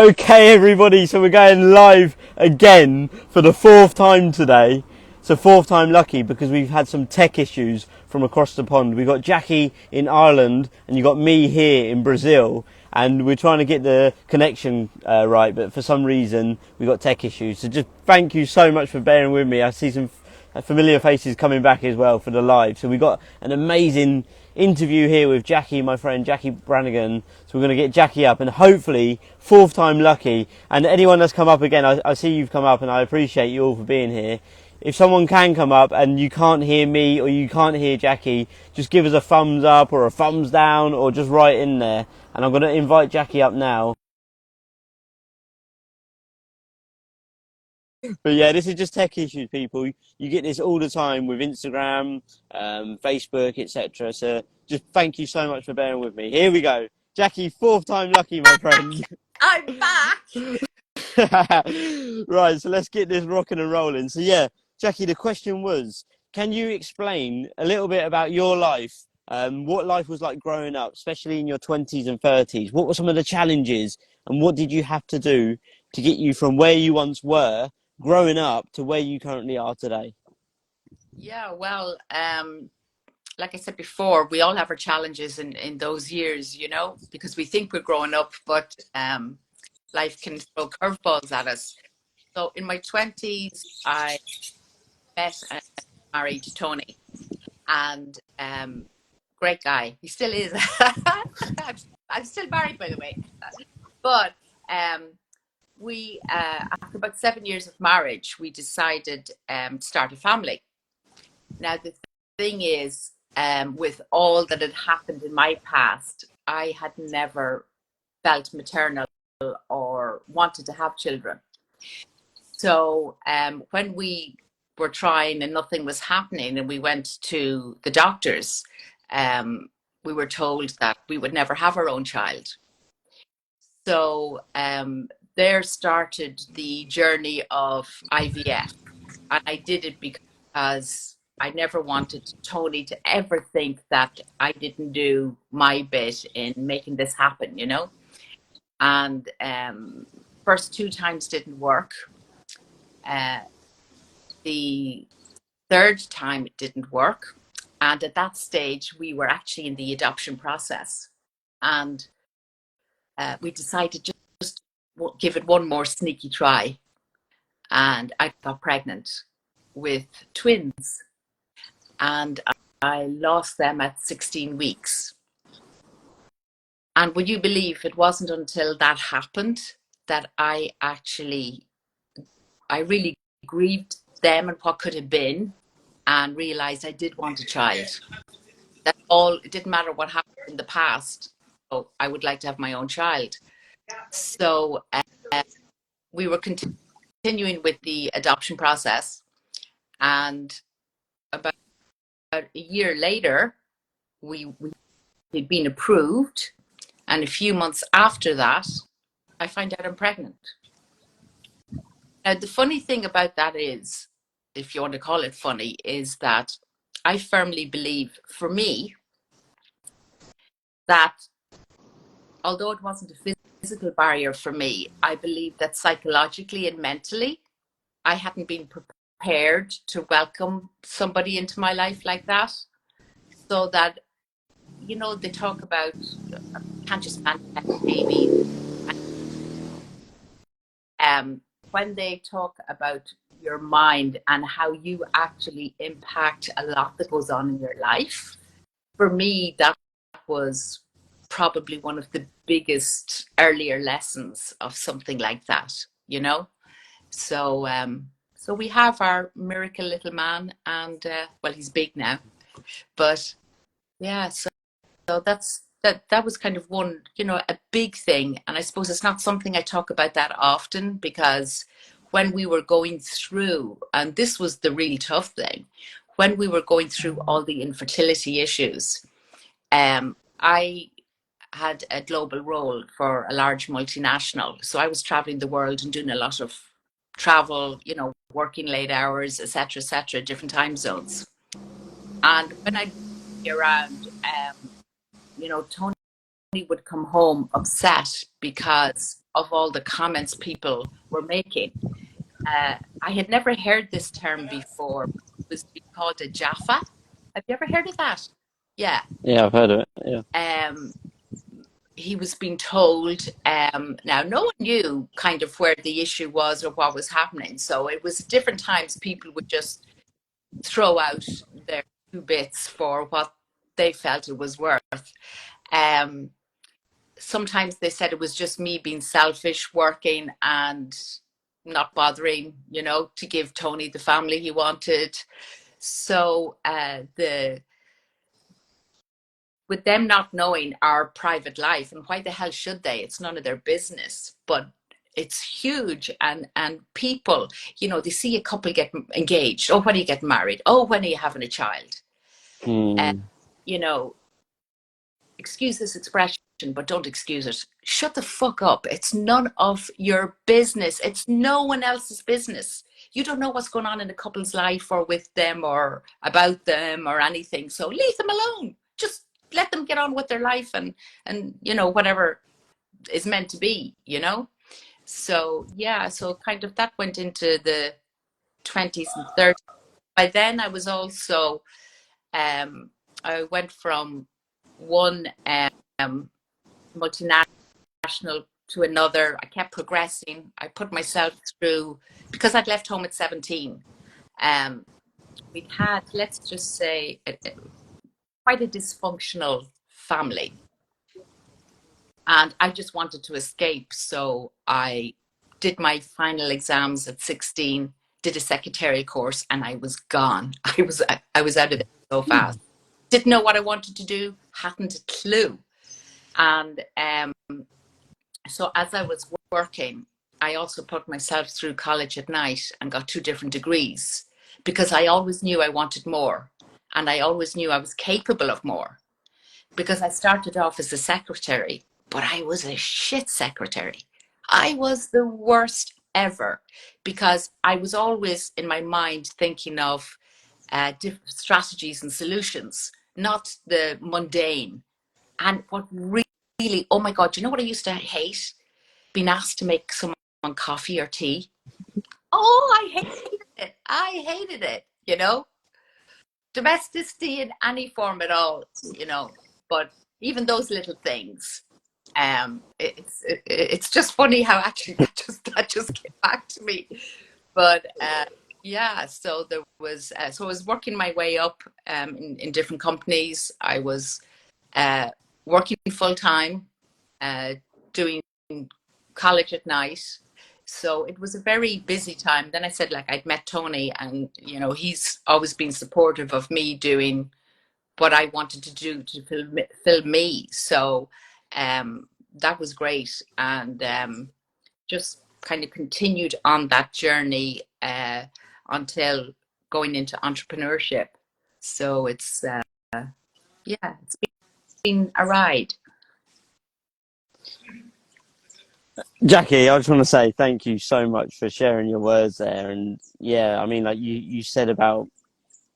Okay, everybody, so we're going live again for the fourth time today. So fourth time lucky because we've had some tech issues from across the pond. We got Jackie in Ireland and you got me here in Brazil, and we're trying to get the connection right, but for some reason we got tech issues. So just thank you so much for bearing with me. I see some familiar faces coming back as well for the live. So we got an amazing interview here with Jacquie, my friend Jacquie Branagan. So we're going to get Jacquie up, and hopefully fourth time lucky. And anyone that's come up again, I see you've come up, and I appreciate you all for being here. If someone can come up and you can't hear me or you can't hear Jacquie, just give us a thumbs up or a thumbs down or just write in there. And I'm going to invite Jacquie up now. But yeah, this is just tech issues, people. You get this all the time with Instagram, Facebook, etc. So just thank you so much for bearing with me. Here we go. Jacquie, fourth time lucky, my friend. I'm back. Right, so let's get this rocking and rolling. So yeah, Jacquie, the question was, can you explain a little bit about your life? What life was like growing up, especially in your 20s and 30s? What were some of the challenges and what did you have to do to get you from where you once were growing up to where you currently are today? Yeah, well, like I said before, we all have our challenges in those years, because we think we're growing up, but life can throw curveballs at us. So in my 20s, I met and married Tony, and great guy. He still is. I'm still married, by the way. But um, we, after about 7 years of marriage, we decided to start a family. Now, the thing is, with all that had happened in my past, I had never felt maternal or wanted to have children. So when we were trying and nothing was happening, and we went to the doctors, um, we were told that we would never have our own child. So there started the journey of IVF. And I did it because I never wanted Tony to ever think that I didn't do my bit in making this happen. And first two times didn't work. Uh, the third time it didn't work. And at that stage, we were actually in the adoption process. And we decided just give it one more sneaky try. And I got pregnant with twins. And I lost them at 16 weeks. And would you believe it wasn't until that happened that I really grieved them and what could have been, and realized I did want a child. That all, it didn't matter what happened in the past. So I would like to have my own child. So we were continuing with the adoption process. And about a year later, we had been approved. And a few months after that, I find out I'm pregnant. Now, the funny thing about that is, if you want to call it funny, is that I firmly believe, for me, that although it wasn't a physical barrier for me, I believe that psychologically and mentally, I hadn't been prepared to welcome somebody into my life like that. So that, they talk about can't just manifest babies. When they talk about your mind and how you actually impact a lot that goes on in your life, for me, that was probably one of the biggest earlier lessons of something like that. So we have our miracle little man, and well, he's big now, but yeah, so that was kind of one, a big thing. And I suppose it's not something I talk about that often, because when we were going through, and this was the really tough thing, when we were going through all the infertility issues, I had a global role for a large multinational. So I was traveling the world and doing a lot of travel, working late hours, etc., different time zones. And when I'd be around, Tony would come home upset because of all the comments people were making. I had never heard this term before. It was being called a Jaffa. Have you ever heard of that? Yeah. Yeah, I've heard of it. Yeah. Um, he was being told, now no one knew kind of where the issue was or what was happening. So it was different times people would just throw out their two bits for what they felt it was worth. Um, Sometimes they said it was just me being selfish, working and not bothering, to give Tony the family he wanted. So the with them not knowing our private life, and why the hell should they? It's none of their business, but it's huge. And people, they see a couple get engaged. Oh, when are you getting married? Oh, when are you having a child? Mm. You know, excuse this expression, but don't excuse it. Shut the fuck up. It's none of your business. It's no one else's business. You don't know what's going on in a couple's life or with them or about them or anything. So leave them alone. Just let them get on with their life and whatever is meant to be. So yeah, so kind of that went into the 20s and 30s. By then I was also I went from one multinational to another. I kept progressing. I put myself through, because I'd left home at 17. We'd had, let's just say, quite a dysfunctional family. And I just wanted to escape. So I did my final exams at 16, did a secretarial course, and I was gone. I was out of there so fast. Didn't know what I wanted to do, hadn't a clue. And so as I was working, I also put myself through college at night and got 2 different degrees, because I always knew I wanted more. And I always knew I was capable of more, because I started off as a secretary, but I was a shit secretary. I was the worst ever, because I was always in my mind thinking of different strategies and solutions, not the mundane. And what really, oh my God, do you know what I used to hate? Being asked to make someone coffee or tea. Oh, I hated it. I hated it. Domesticity in any form at all. But even those little things, it's just funny how actually that just came back to me. But yeah, so there was so I was working my way up in different companies. I was working full time, doing college at night. So it was a very busy time. Then I said, like, I'd met Tony, and he's always been supportive of me doing what I wanted to do to fill me. So that was great, and just kind of continued on that journey until going into entrepreneurship. So it's yeah, it's been a ride. Jacquie, I just want to say thank you so much for sharing your words there. And yeah, I mean, like you said about,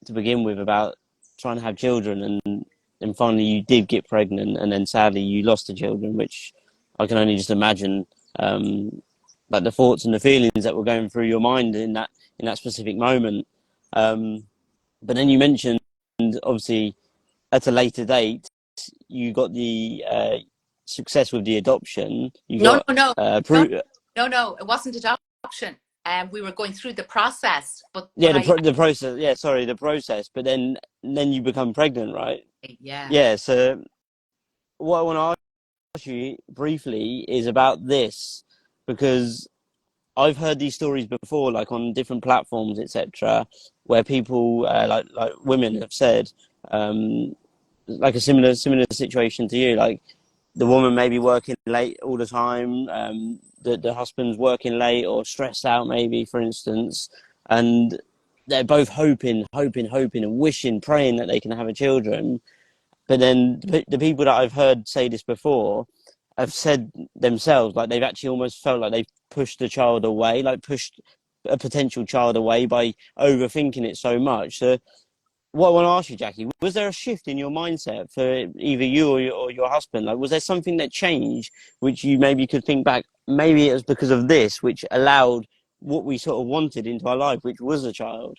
to begin with, about trying to have children, and finally you did get pregnant, and then sadly you lost the children, which I can only just imagine, like the thoughts and the feelings that were going through your mind in that specific moment. But then you mentioned, obviously, at a later date, you got the success with the adoption. You No, got no, no, no, pro- no, no. It wasn't adoption. We were going through the process, but yeah, I, the process. Yeah, sorry, the process. But then you become pregnant, right? yeah. Yeah. So what I want to ask you briefly is about this, because I've heard these stories before, like on different platforms, etc., where people, like women, have said, like a similar situation to you, like the woman may be working late all the time, the husband's working late or stressed out, maybe, for instance, and they're both hoping, and wishing, praying that they can have a children. But then the people that I've heard say this before have said themselves, like they've actually almost felt like they've pushed the child away, like pushed a potential child away by overthinking it so much. So what I want to ask you, Jacquie, was there a shift in your mindset for either you or your husband? Like, was there something that changed which you maybe could think back, maybe it was because of this which allowed what we sort of wanted into our life, which was a child.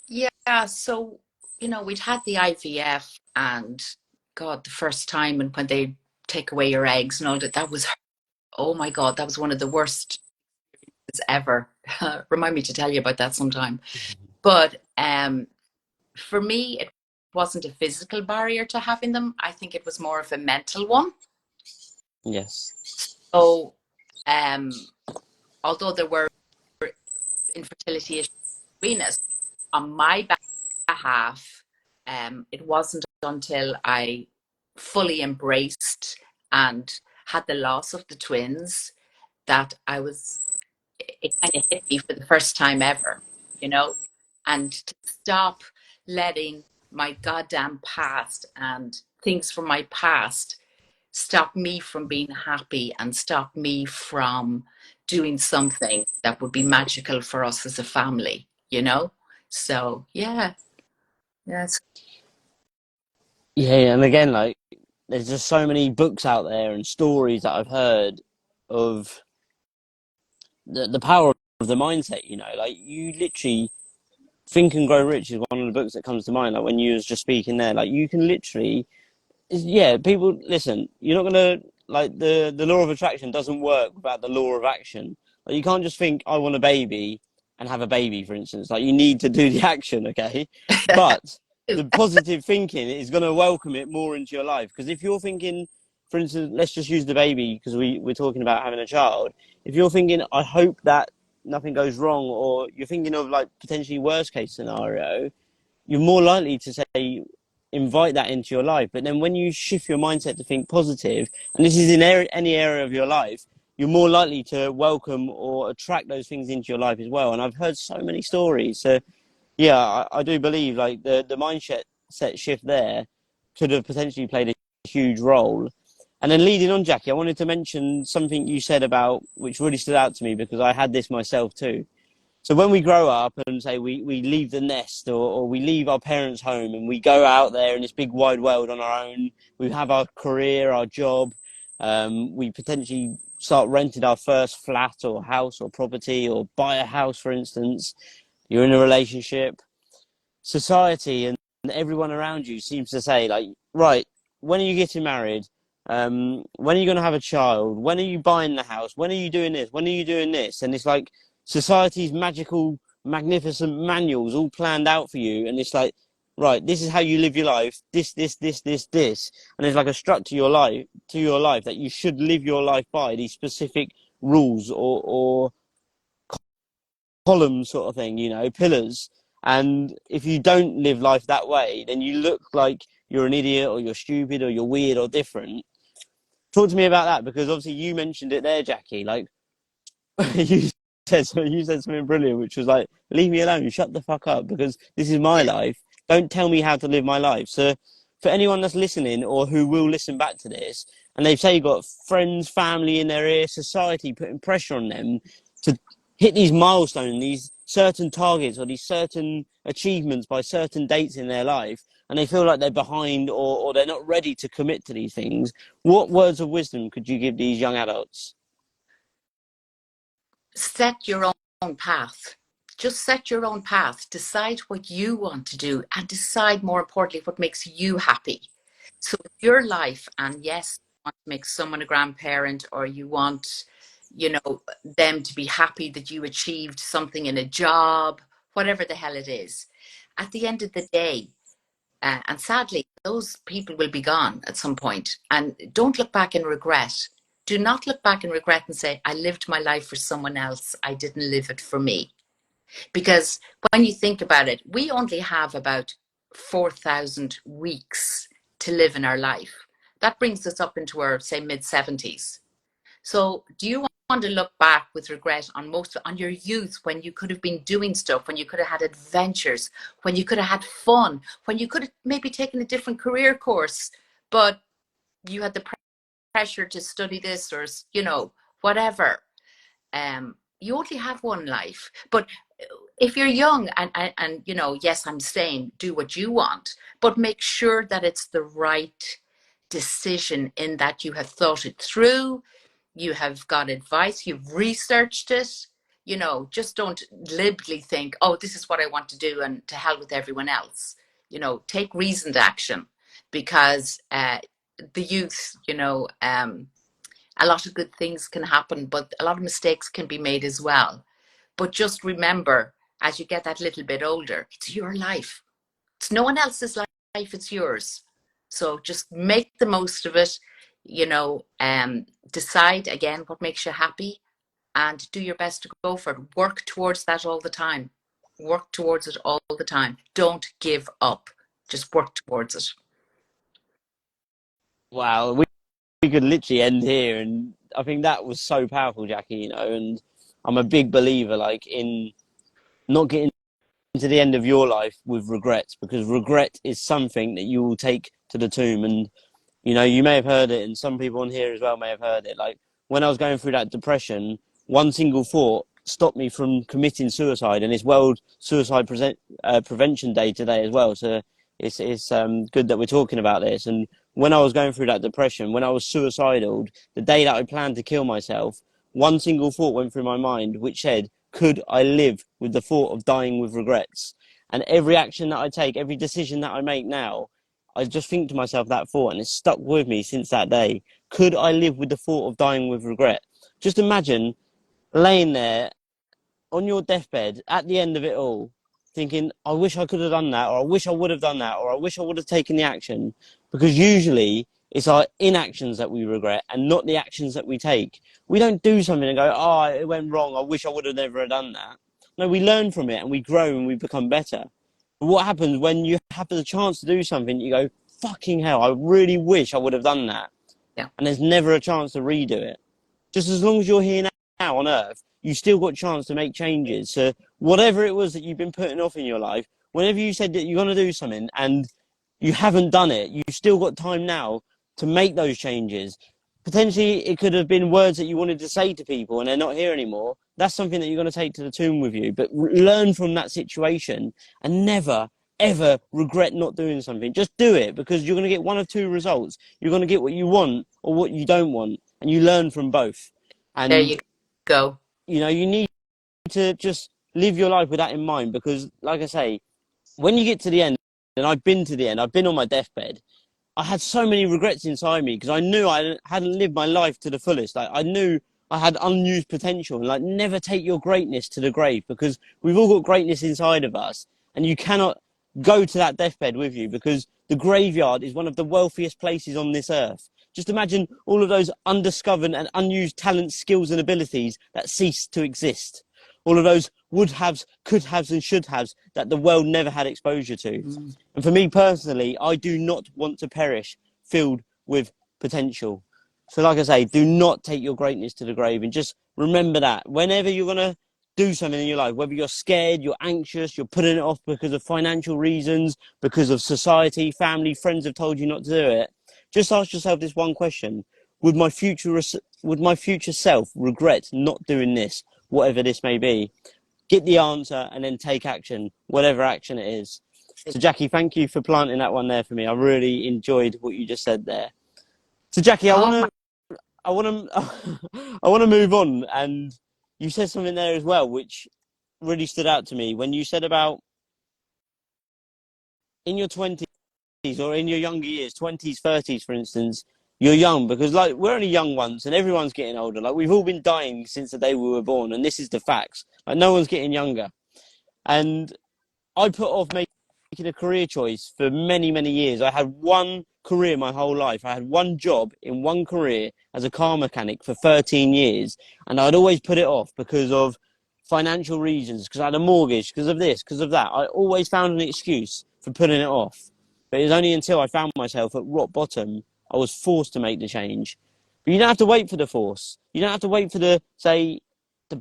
Yeah, so we'd had the IVF, and God, the first time and when they take away your eggs and all that, that was, oh my God, that was one of the worst ever. Remind me to tell you about that sometime. But for me, it wasn't a physical barrier to having them. I think it was more of a mental one. Yes. So, um, although there were infertility issues between us, on my behalf, it wasn't until I fully embraced and had the loss of the twins that it kind of hit me for the first time ever, you know, and to stop letting my goddamn past and things from my past stop me from being happy and stop me from doing something that would be magical for us as a family, you know? So, yeah, yes. Yeah, and again, like there's just so many books out there and stories that I've heard of the power of the mindset. Like you literally Think and Grow Rich is one of the books that comes to mind. Like when you was just speaking there, like you can literally, yeah, people listen. You're not gonna like the law of attraction doesn't work without the law of action. Like you can't just think I want a baby and have a baby, for instance. Like you need to do the action, okay? But the positive thinking is going to welcome it more into your life. Because if you're thinking, for instance, let's just use the baby because we're talking about having a child. If you're thinking, I hope that nothing goes wrong, or you're thinking of like potentially worst case scenario, you're more likely to say invite that into your life. But then when you shift your mindset to think positive, and this is in any area of your life, you're more likely to welcome or attract those things into your life as well. And I've heard so many stories. So yeah, I do believe like the mindset set shift there could have potentially played a huge role. And then leading on, Jackie, I wanted to mention something you said about which really stood out to me because I had this myself too. So when we grow up and say we leave the nest or we leave our parents' home and we go out there in this big wide world on our own, we have our career, our job, we potentially start renting our first flat or house or property or buy a house, for instance. You're in a relationship. Society and everyone around you seems to say like, right, when are you getting married? When are you going to have a child? When are you buying the house? When are you doing this? When are you doing this? And it's like society's magical, magnificent manuals all planned out for you. And it's like, right, this is how you live your life. This. And there's like a structure to your life that you should live your life by these specific rules or columns sort of thing, pillars. And if you don't live life that way, then you look like you're an idiot or you're stupid or you're weird or different. Talk to me about that because obviously you mentioned it there, Jackie. Like you you said something brilliant, which was like, "Leave me alone, shut the fuck up," because this is my Yeah. life. Don't tell me how to live my life. So, for anyone that's listening or who will listen back to this, and they've say got friends, family in their ear, society putting pressure on them to hit these milestones, these certain targets, or these certain achievements by certain dates in their life, and they feel like they're behind or they're not ready to commit to these things. What words of wisdom could you give these young adults? Set your own path. Just set your own path. Decide what you want to do and decide, more importantly, what makes you happy. So it's your life, and yes, you want to make someone a grandparent, or you want, them to be happy that you achieved something in a job, whatever the hell it is. At the end of the day, and sadly, those people will be gone at some point. And don't look back and regret. Do not look back and regret and say, I lived my life for someone else. I didn't live it for me. Because when you think about it, we only have about 4,000 weeks to live in our life. That brings us up into our, say, mid 70s. So do you want to look back with regret on your youth, when you could have been doing stuff, when you could have had adventures, when you could have had fun, when you could have maybe taken a different career course, but you had the pressure to study this, or whatever. You only have one life. But if you're young and yes, I'm saying do what you want, but make sure that it's the right decision, in that you have thought it through, you have got advice, you've researched it, you know, just don't glibly think, oh, this is what I want to do and to hell with everyone else. You know, take reasoned action, because the youth, you know, a lot of good things can happen, but a lot of mistakes can be made as well. But just remember, as you get that little bit older, it's your life. It's no one else's life, it's yours. So just make the most of it, you know, decide again what makes you happy and do your best to go for it. Work towards that all the time. Work towards it all the time. Don't give up. Just work towards it. Wow, we could literally end here, and I think that was so powerful, Jackie. You know, and I'm a big believer, like, in not getting to the end of your life with regrets, because regret is something that you will take to the tomb. And you know, you may have heard it, and some people on here as well may have heard it. Like, when I was going through that depression, one single thought stopped me from committing suicide, and it's World Suicide Prevention Day today as well. So it's good that we're talking about this. And when I was going through that depression, when I was suicidal, the day that I planned to kill myself, one single thought went through my mind, which said, could I live with the thought of dying with regrets? And every action that I take, every decision that I make now, I just think to myself that thought, and it's stuck with me since that day. Could I live with the thought of dying with regret? Just imagine laying there on your deathbed at the end of it all, thinking, I wish I could have done that, or I wish I would have done that, or I wish I would have taken the action. Because usually it's our inactions that we regret and not the actions that we take. We don't do something and go, oh, it went wrong, I wish I would have never done that. No, we learn from it and we grow and we become better. But what happens when you have the chance to do something, you go, fucking hell, I really wish I would have done that. Yeah. And there's never a chance to redo it. Just as long as you're here now on Earth, you still got a chance to make changes. So whatever it was that you've been putting off in your life, whenever you said that you're going to do something and you haven't done it, you've still got time now to make those changes. Potentially, it could have been words that you wanted to say to people and they're not here anymore. That's something that you're going to take to the tomb with you. But learn from that situation and never, ever regret not doing something. Just do it, because you're going to get one of two results. You're going to get what you want or what you don't want, and you learn from both. There And, you go. you know, you need to just live your life with that in mind, because, like I say, when you get to the end, and I've been to the end, I've been on my deathbed, I had so many regrets inside me because I knew I hadn't lived my life to the fullest. Like, I knew I had unused potential. And, like, never take your greatness to the grave, because we've all got greatness inside of us, and you cannot go to that deathbed with you, because the graveyard is one of the wealthiest places on this earth. Just imagine all of those undiscovered and unused talents, skills, and abilities that cease to exist. All of those would haves, could haves, and should haves that the world never had exposure to. And for me personally, I do not want to perish filled with potential. So, like I say, do not take your greatness to the grave, and just remember that whenever you're going to do something in your life, whether you're scared, you're anxious, you're putting it off because of financial reasons, because of society, family, friends have told you not to do it, just ask yourself this one question: would my future self regret not doing this, whatever this may be? Get the answer and then take action, whatever action it is. So, Jackie, thank you for planting that one there for me. I really enjoyed what you just said there. So, Jackie, Oh my, I want to, I want to move on. And you said something there as well, which really stood out to me when you said about in your 20s or in your younger years, 20s, 30s, for instance, you're young because, like, we're only young once and everyone's getting older. Like, we've all been dying since the day we were born, and this is the facts. Like, no one's getting younger. And I put off making a career choice for many, many years. I had one career my whole life. I had one job in one career as a car mechanic for 13 years. And I'd always put it off because of financial reasons, because I had a mortgage, because of this, because of that. I always found an excuse for putting it off. But it was only until I found myself at rock bottom, I was forced to make the change. But you don't have to wait for the force. You don't have to wait for the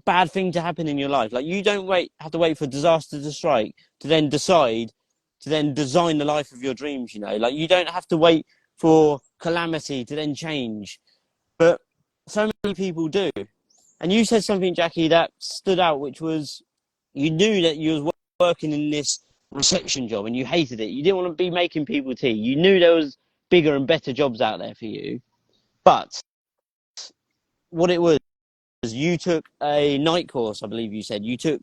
bad thing to happen in your life. Like, you don't have to wait for disaster to strike to then decide to then design the life of your dreams. You know, like, you don't have to wait for calamity to then change, but so many people do. And you said something, Jackie, that stood out, which was you knew that you was working in this reception job and you hated it. You didn't want to be making people tea. You knew there was bigger and better jobs out there for you, but what it was, you took a night course, I believe you said. You took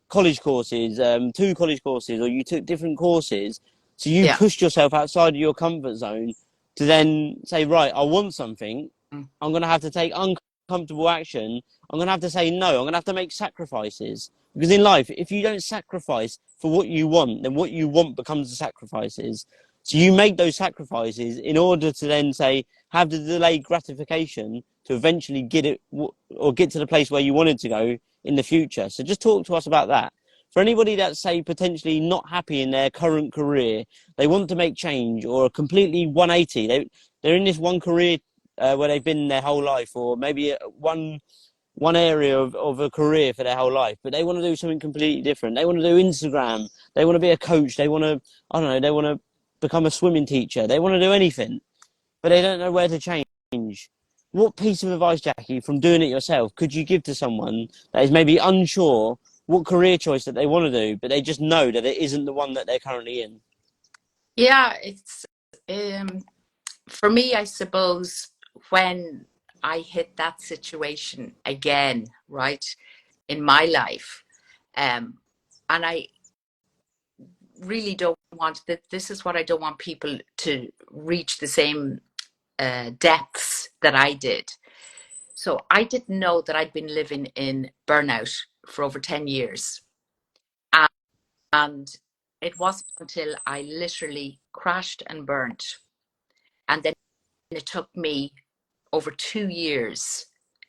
college courses, 2 college courses, or you took different courses. So you Yeah. pushed yourself outside of your comfort zone to then say, right, I want something. Mm. I'm going to have to take uncomfortable action. I'm going to have to say no. I'm going to have to make sacrifices. Because in life, if you don't sacrifice for what you want, then what you want becomes the sacrifices. So you make those sacrifices in order to then say, have the delayed gratification to eventually get it or get to the place where you wanted to go in the future. So just talk to us about that. For anybody that's, say, potentially not happy in their current career, they want to make change or a completely 180. They're in this one career where they've been their whole life, or maybe one area of a career for their whole life, but they want to do something completely different. They want to do Instagram. They want to be a coach. They want to, I don't know, they want to become a swimming teacher. They want to do anything, but they don't know where to change. What piece of advice, Jackie, from doing it yourself, could you give to someone that is maybe unsure what career choice that they want to do, but they just know that it isn't the one that they're currently in? Yeah, it's um, for me, I suppose, when I hit that situation again, right, in my life, um, and I really don't want that. This is what I don't want people to reach the same depths that I did. So I didn't know that I'd been living in burnout for over 10 years. And it wasn't until I literally crashed and burnt. And then it took me over 2 years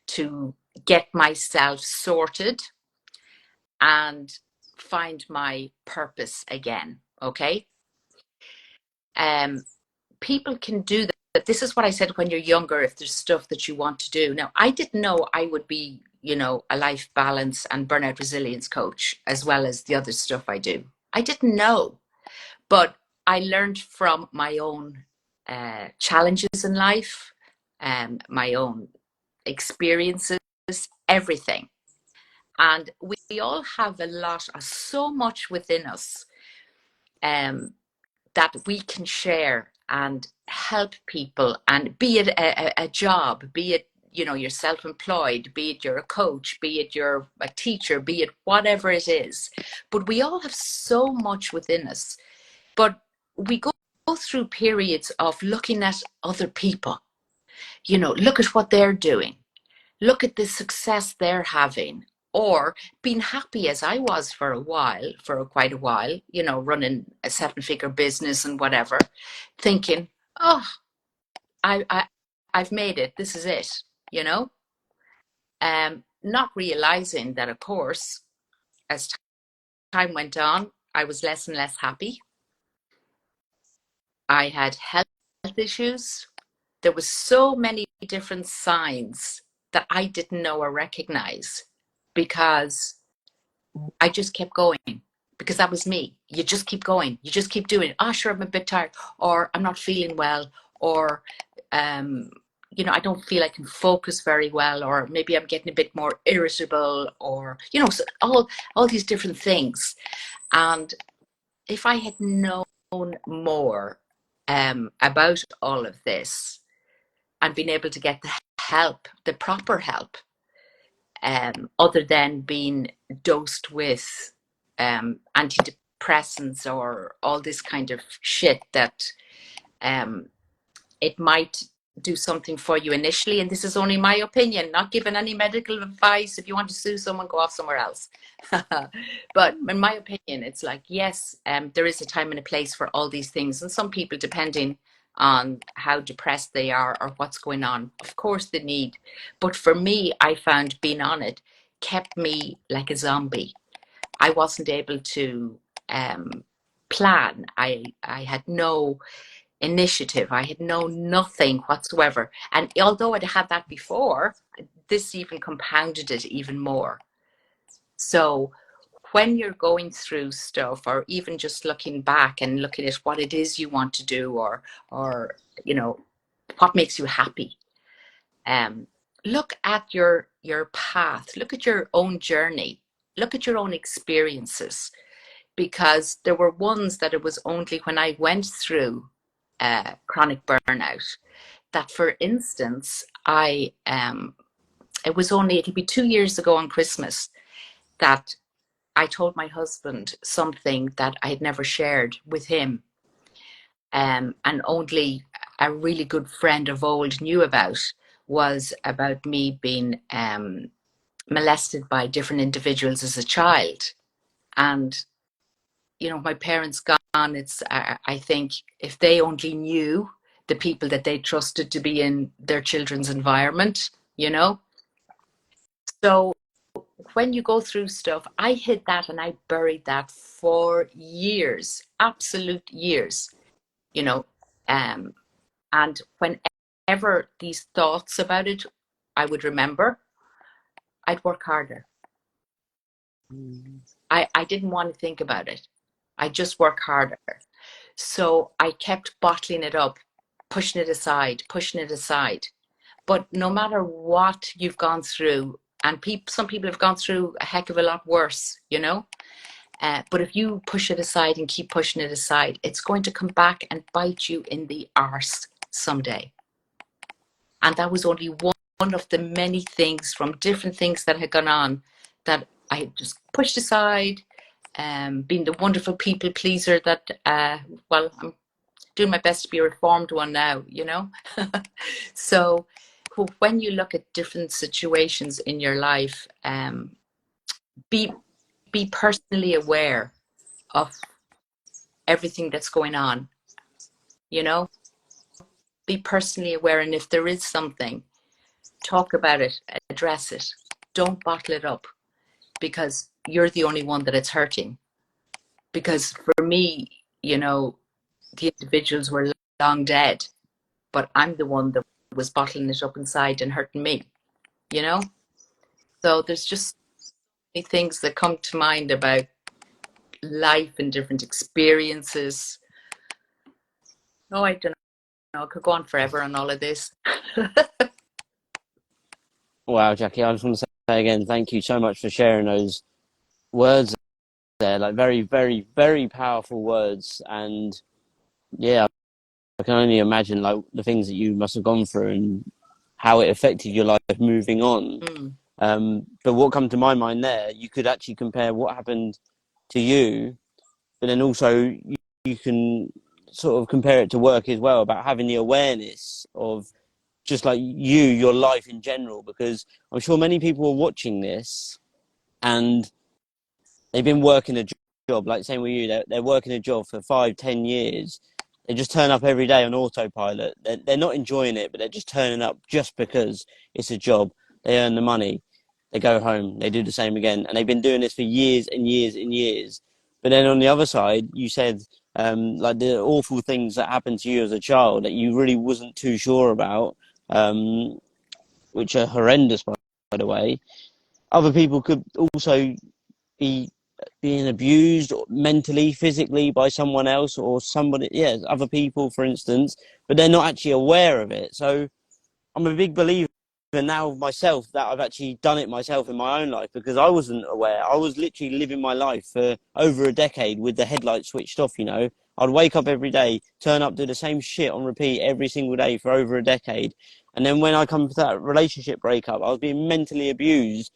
to get myself sorted and find my purpose again. Okay. Um, People can do that. This is what I said when you're younger, if there's stuff that you want to do. Now, I didn't know I would be, a life balance and burnout resilience coach, as well as the other stuff I do. I didn't know, but I learned from my own challenges in life, my own experiences, everything. And we all have a lot, so much within us, um, that we can share and help people, and be it a job, be it you're self-employed, be it you're a coach, be it you're a teacher, be it whatever it is, but we all have so much within us. But we go through periods of looking at other people, look at what they're doing, look at the success they're having, or being happy as I was for a while, for quite a while, running a 7-figure business and whatever, thinking, oh, I I've made it. This is it, you know. Not realizing that, of course, as time went on, I was less and less happy. I had health issues. There was so many different signs that I didn't know or recognize, because I just kept going, because that was me. You just keep going. You just keep doing it. Oh, sure, I'm a bit tired, or I'm not feeling well, or, um, I don't feel I can focus very well, or maybe I'm getting a bit more irritable, or, so all these different things. And if I had known more about all of this, and been able to get the help, the proper help, other than being dosed with antidepressants or all this kind of shit that um, it might do something for you initially. And this is only my opinion, not giving any medical advice. If you want to sue someone, go off somewhere else. But in my opinion, it's like, yes, there is a time and a place for all these things. And some people, depending on how depressed they are or what's going on, of course they need. But for me, I found being on it kept me like a zombie. I wasn't able to plan. I had no initiative. I had nothing whatsoever. And although I'd had that before, this even compounded it even more. So when you're going through stuff, or even just looking back and looking at what it is you want to do, or what makes you happy, look at your path, look at your own journey, look at your own experiences, because there were ones that it was only when I went through chronic burnout that, for instance, I it'll be 2 years ago on Christmas that I told my husband something that I had never shared with him, and only a really good friend of old knew about, was about me being molested by different individuals as a child. And, my parents gone, I think if they only knew the people that they trusted to be in their children's environment, you know? So when you go through stuff, I hid that and I buried that for years, absolute years, you know. Um, and whenever these thoughts about it, I would remember, I'd work harder. I didn't want to think about it. I just work harder. So I kept bottling it up, pushing it aside, pushing it aside. But no matter what you've gone through, and some people have gone through a heck of a lot worse, but if you push it aside and keep pushing it aside, it's going to come back and bite you in the arse someday. And that was only one of the many things from different things that had gone on that I just pushed aside, being the wonderful people pleaser that, well, I'm doing my best to be a reformed one now, So when you look at different situations in your life, be personally aware of everything that's going on, be personally aware. And if there is something, talk about it, address it. Don't bottle it up, because you're the only one that it's hurting. Because for me, the individuals were long dead, but I'm the one that was bottling it up inside and hurting me, So there's just many things that come to mind about life and different experiences. Oh, I don't know. I could go on forever on all of this. Wow, Jacquie, I just want to say again, thank you so much for sharing those words there. Like very, very, very powerful words. And yeah, I can only imagine like the things that you must have gone through and how it affected your life moving on. But what comes to my mind there, you could actually compare what happened to you, but then also you can sort of compare it to work as well, about having the awareness of just like your life in general, because I'm sure many people are watching this and they've been working a job, like same with you, they're working a job for 5-10 years. They just turn up every day on autopilot. They're not enjoying it, but they're just turning up just because it's a job. They earn the money, they go home, they do the same again, and they've been doing this for years and years and years. But then on the other side, you said like the awful things that happened to you as a child that you really wasn't too sure about, which are horrendous, by the way. Other people could also be being abused mentally, physically by someone else or somebody, yeah, other people, for instance, but they're not actually aware of it. So I'm a big believer now myself that I've actually done it myself in my own life, because I wasn't aware. I was literally living my life for over a decade with the headlights switched off, I'd wake up every day, turn up, do the same shit on repeat every single day for over a decade. And then when I come to that relationship breakup, I was being mentally abused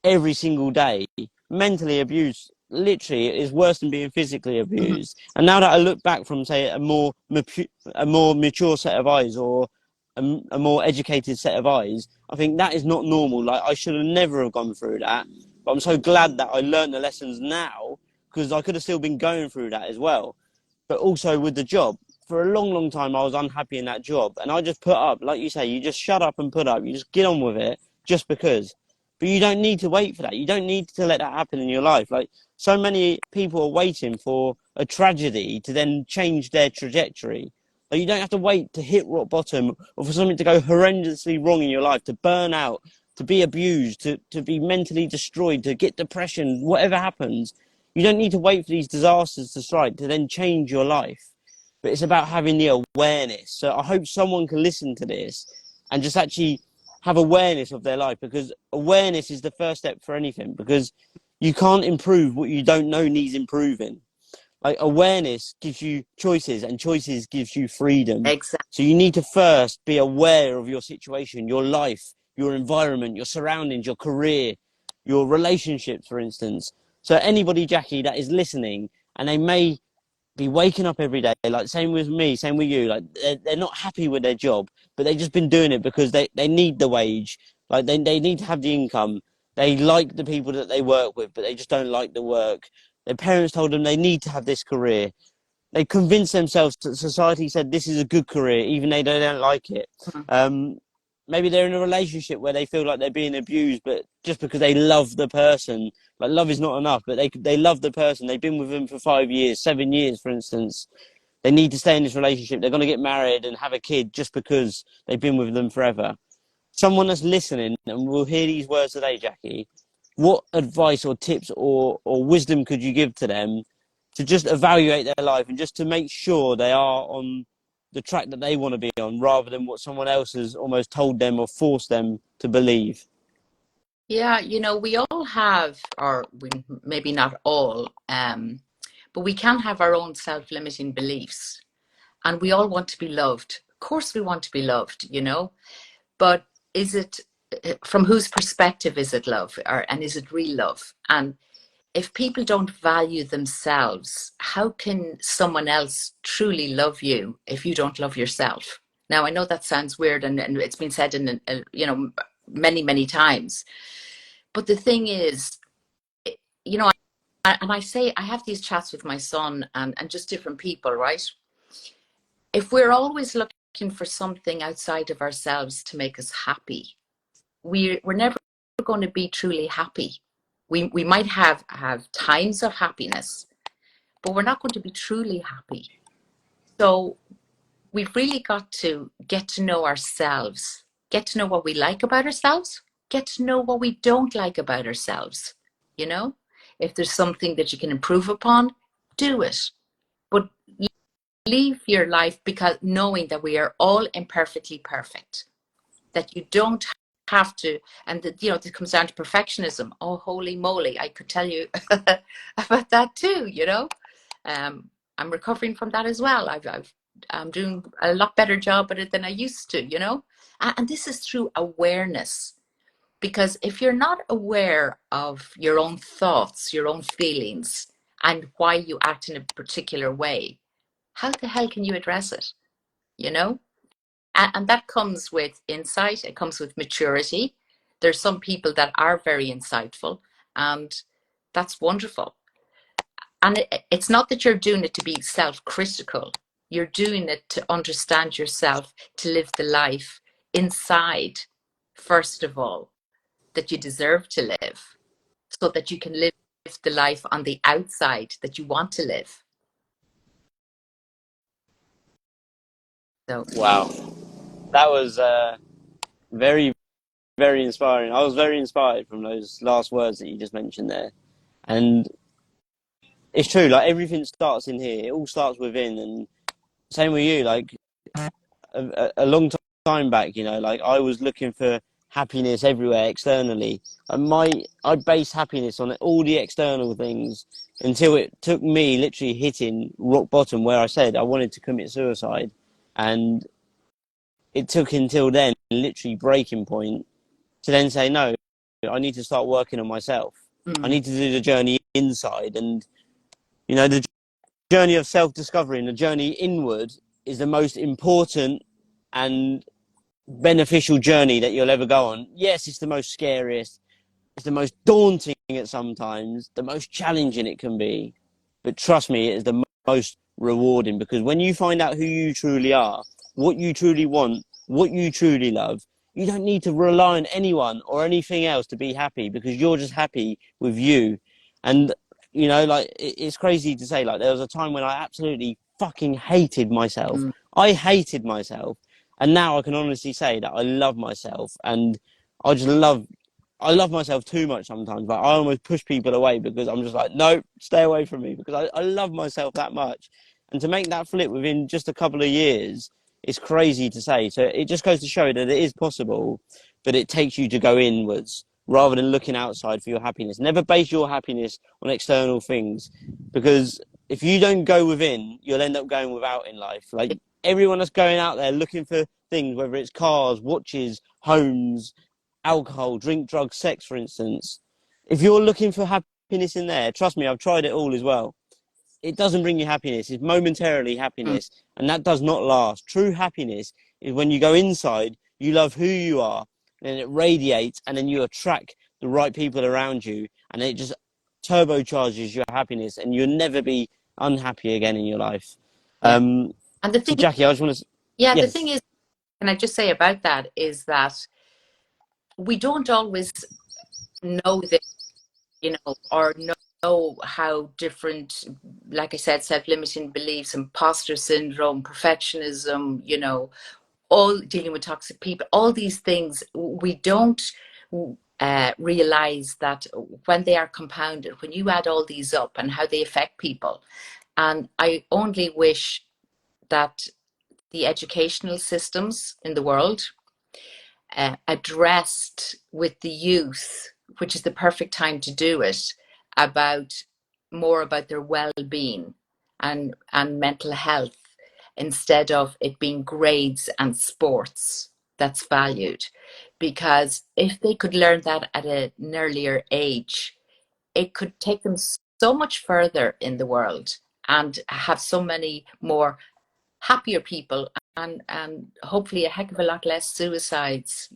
every single day. Mentally abused, literally, is worse than being physically abused. And now that I look back from, say, a more mature set of eyes, or a more educated set of eyes, I think that is not normal. Like, I should have never have gone through that. But I'm so glad that I learned the lessons now, because I could have still been going through that as well. But also with the job, for a long, long time, I was unhappy in that job. And I just put up, like you say, you just shut up and put up. You just get on with it just because. But you don't need to wait for that. You don't need to let that happen in your life. Like, so many people are waiting for a tragedy to then change their trajectory. Like, you don't have to wait to hit rock bottom or for something to go horrendously wrong in your life, to burn out, to be abused, to be mentally destroyed, to get depression, whatever happens. You don't need to wait for these disasters to strike to then change your life. But it's about having the awareness. So I hope someone can listen to this and just actually have awareness of their life, because awareness is the first step for anything, because you can't improve what you don't know needs improving. Like, awareness gives you choices, and choices gives you freedom. Exactly. So you need to first be aware of your situation, your life, your environment, your surroundings, your career, your relationships, for instance. So anybody, Jacquie, that is listening, and they may be waking up every day, like same with me, same with you, like they're not happy with their job, but they've just been doing it because they need the wage, like they need to have the income. They like the people that they work with, but they just don't like the work. Their parents told them they need to have this career. They convinced themselves that society said this is a good career, even though they don't like it. Um, Maybe they're in a relationship where they feel like they're being abused, but just because they love the person, like love is not enough, but they love the person. They've been with them for 5 years, 7 years, for instance. They need to stay in this relationship. They're going to get married and have a kid just because they've been with them forever. Someone that's listening and will hear these words today, Jacquie, what advice or tips or wisdom could you give to them to just evaluate their life and just to make sure they are on the track that they want to be on rather than what someone else has almost told them or forced them to believe? Yeah, we all have, or maybe not all, but we can have our own self-limiting beliefs, and we all want to be loved. Of course, we want to be loved, but is it, from whose perspective is it love, and is it real love? And if people don't value themselves, how can someone else truly love you if you don't love yourself? Now, I know that sounds weird, and it's been said in, many, many times. But the thing is, you know, and I say, I have these chats with my son and just different people, right? If we're always looking for something outside of ourselves to make us happy, we're never going to be truly happy. We might have times of happiness, but we're not going to be truly happy. So we've really got to get to know ourselves, get to know what we like about ourselves, get to know what we don't like about ourselves. You know, if there's something that you can improve upon, do it. But live your life because knowing that we are all imperfectly perfect, that you don't have to, and that, this comes down to perfectionism. Oh, holy moly, I could tell you about that too, I'm recovering from that as well. I'm doing a lot better job at it than I used to, and this is through awareness. Because if you're not aware of your own thoughts, your own feelings, and why you act in a particular way, how the hell can you address it? You know? And that comes with insight, it comes with maturity. There's some people that are very insightful, and that's wonderful. And it's not that you're doing it to be self-critical. You're doing it to understand yourself, to live the life inside, first of all, that you deserve to live, so that you can live the life on the outside that you want to live. So Wow, that was very, very inspiring. I was very inspired from those last words that you just mentioned there. And it's true, like everything starts in here. It all starts within. And same with you, like a long time back, like I was looking for happiness everywhere externally. And I based happiness on all the external things until it took me literally hitting rock bottom where I said I wanted to commit suicide. And it took until then, literally breaking point, to then say, no, I need to start working on myself. I need to do the journey inside. And, the journey of self-discovery and the journey inward is the most important and beneficial journey that you'll ever go on. Yes, it's the most scariest. It's the most daunting at sometimes, the most challenging it can be. But trust me, it is the most rewarding, because when you find out who you truly are, what you truly want, what you truly love, you don't need to rely on anyone or anything else to be happy, because you're just happy with you. And, like, it's crazy to say, like, there was a time when I absolutely fucking hated myself. I hated myself. And now I can honestly say that I love myself, and I love myself too much sometimes. But I almost push people away because I'm just like, no, stay away from me, because I love myself that much. And to make that flip within just a couple of years is crazy to say. So it just goes to show that it is possible, but it takes you to go inwards rather than looking outside for your happiness. Never base your happiness on external things, because if you don't go within, you'll end up going without in life. Like everyone that's going out there looking for things, whether it's cars, watches, homes, alcohol, drink, drugs, sex, for instance. If you're looking for happiness in there, trust me, I've tried it all as well. It doesn't bring you happiness. It's momentarily Mm. happiness, and that does not last. True happiness is when you go inside, you love who you are, and it radiates, and then you attract the right people around you, and it just turbocharges your happiness, and you'll never be unhappy again in your life. Yeah. Um, And the so, thing, Jackie, I just want to, yeah, the thing yes, is, can I just say about that is that we don't always know this, or know how different, like I said, self-limiting beliefs, imposter syndrome, perfectionism, all dealing with toxic people, all these things, we don't realize that when they are compounded, when you add all these up and how they affect people. And I only wish that the educational systems in the world addressed with the youth, which is the perfect time to do it, about more about their well-being and mental health, instead of it being grades and sports that's valued. Because if they could learn that at an earlier age, it could take them so much further in the world and have so many more happier people, and hopefully a heck of a lot less suicides.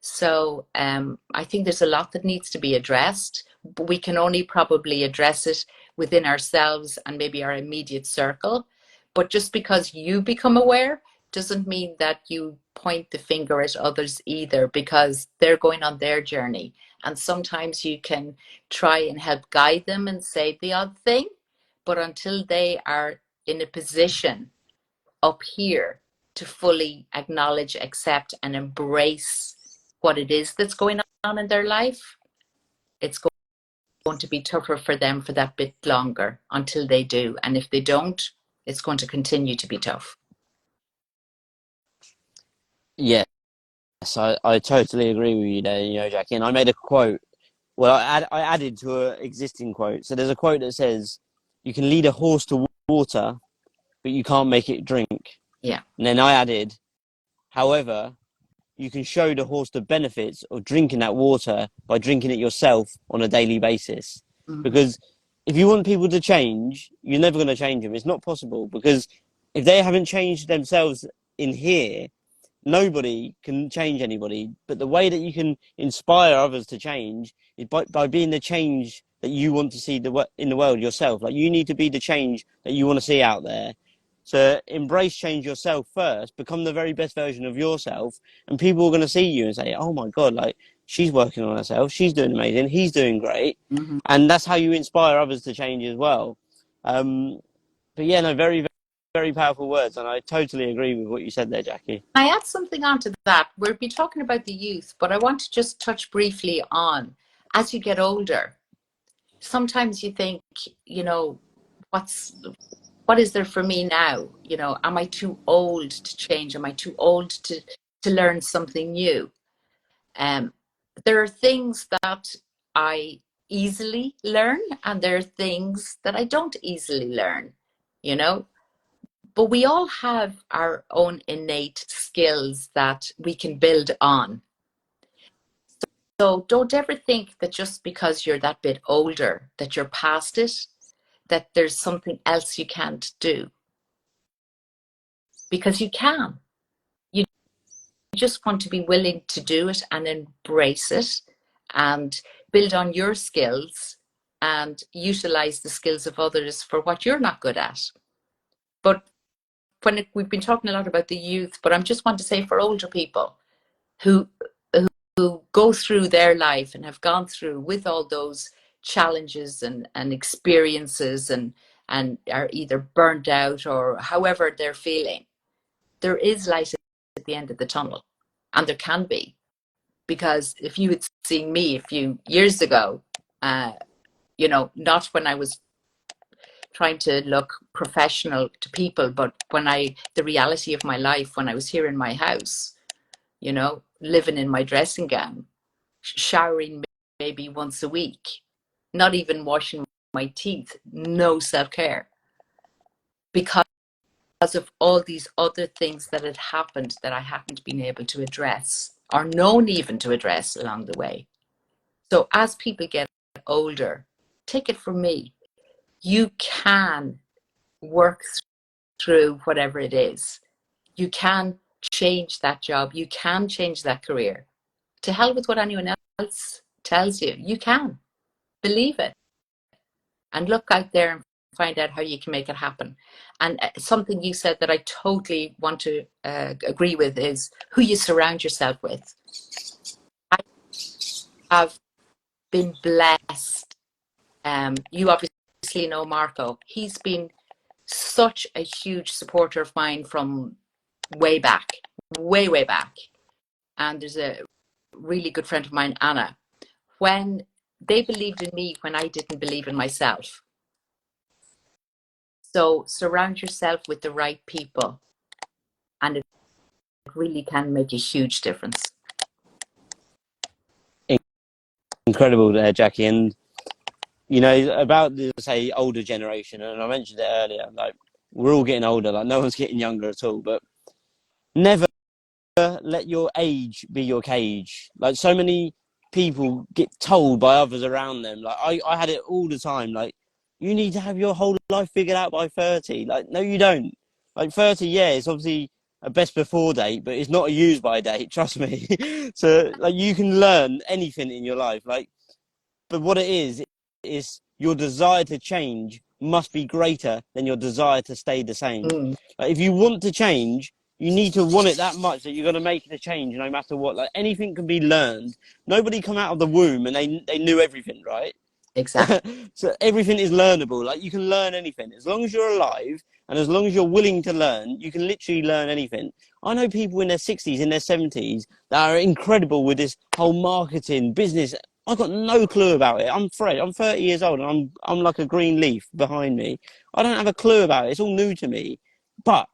So I think there's a lot that needs to be addressed, but we can only probably address it within ourselves and maybe our immediate circle. But just because you become aware doesn't mean that you point the finger at others either, because they're going on their journey. And sometimes you can try and help guide them and say the odd thing, but until they are in a position up here to fully acknowledge, accept, and embrace what it is that's going on in their life, it's going to be tougher for them for that bit longer until they do. And if they don't, it's going to continue to be tough. yes, I totally agree with you there, Jackie. And I made a quote. Well, I added to an existing quote. So there's a quote that says, "You can lead a horse to water, but you can't make it drink." Yeah. And then I added, "However, you can show the horse the benefits of drinking that water by drinking it yourself on a daily basis." Mm-hmm. Because if you want people to change, you're never going to change them. It's not possible, because if they haven't changed themselves in here, nobody can change anybody. But the way that you can inspire others to change is by being the change that you want to see in the world yourself. Like, you need to be the change that you want to see out there. So embrace change yourself first, become the very best version of yourself, and people are going to see you and say, "Oh my God, like, she's working on herself, she's doing amazing, he's doing great." Mm-hmm. And that's how you inspire others to change as well. Um, but yeah, no, very, very powerful words, and I totally agree with what you said there, Jackie. I add something onto that. We'll be talking about the youth, but I want to just touch briefly on, as you get older, sometimes you think, you know, what's what is there for me now? Am I too old to change? Am I too old to learn something new? Um, there are things that I easily learn, and there are things that I don't easily learn, you know. But we all have our own innate skills that we can build on. So don't ever think that just because you're that bit older, that you're past it, that there's something else you can't do, because you can. You just want to be willing to do it and embrace it and build on your skills and utilize the skills of others for what you're not good at. But we've been talking a lot about the youth, but I just want to say, for older people who who go through their life and have gone through with all those challenges and experiences, and are either burnt out or however they're feeling, there is light at the end of the tunnel, and there can be. Because if you had seen me a few years ago, uh, not when I was trying to look professional to people, but the reality of my life when I was here in my house, living in my dressing gown, showering maybe once a week, not even washing my teeth, no self-care, because of all these other things that had happened that I hadn't been able to address or known even to address along the way. So as people get older, take it from me, you can work through whatever it is. You can change that job. You can change that career. To hell with what anyone else tells you. You can. Believe it. And look out there and find out how you can make it happen. And something you said that I totally want to agree with is who you surround yourself with. I have been blessed. You obviously know Marco. He's been such a huge supporter of mine from way back, way back. And there's a really good friend of mine, Anna. When they believed in me when I didn't believe in myself. So surround yourself with the right people, and it really can make a huge difference. Incredible there, Jackie. And you know about the say older generation, and I mentioned it earlier. Like we're all getting older. Like no one's getting younger at all. But never let your age be your cage. Like so many people get told by others around them. Like I had it all the time. Like you need to have your whole life figured out by 30. Like no, you don't. Like 30, yeah, it's obviously a best before date, but it's not a use by date. Trust me. So like you can learn anything in your life. Like, but what it is your desire to change must be greater than your desire to stay the same. Like, if you want to change, you need to want it that much that you're going to make the change no matter what. Like anything can be learned. Nobody come out of the womb and they knew everything, right? Exactly. So everything is learnable. Like you can learn anything as long as you're alive and as long as you're willing to learn. You can literally learn anything. I know people in their 60s, in their 70s that are incredible with this whole marketing business. I've got no clue about it. I'm fresh. I'm 30 years old and I'm like a green leaf behind me. I don't have a clue about it. It's all new to me. But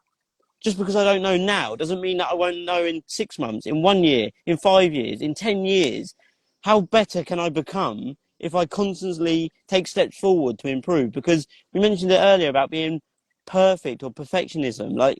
just because I don't know now doesn't mean that I won't know in 6 months, in 1 year, in 5 years, in 10 years. How better can I become if I constantly take steps forward to improve? Because we mentioned it earlier about being perfect or perfectionism. Like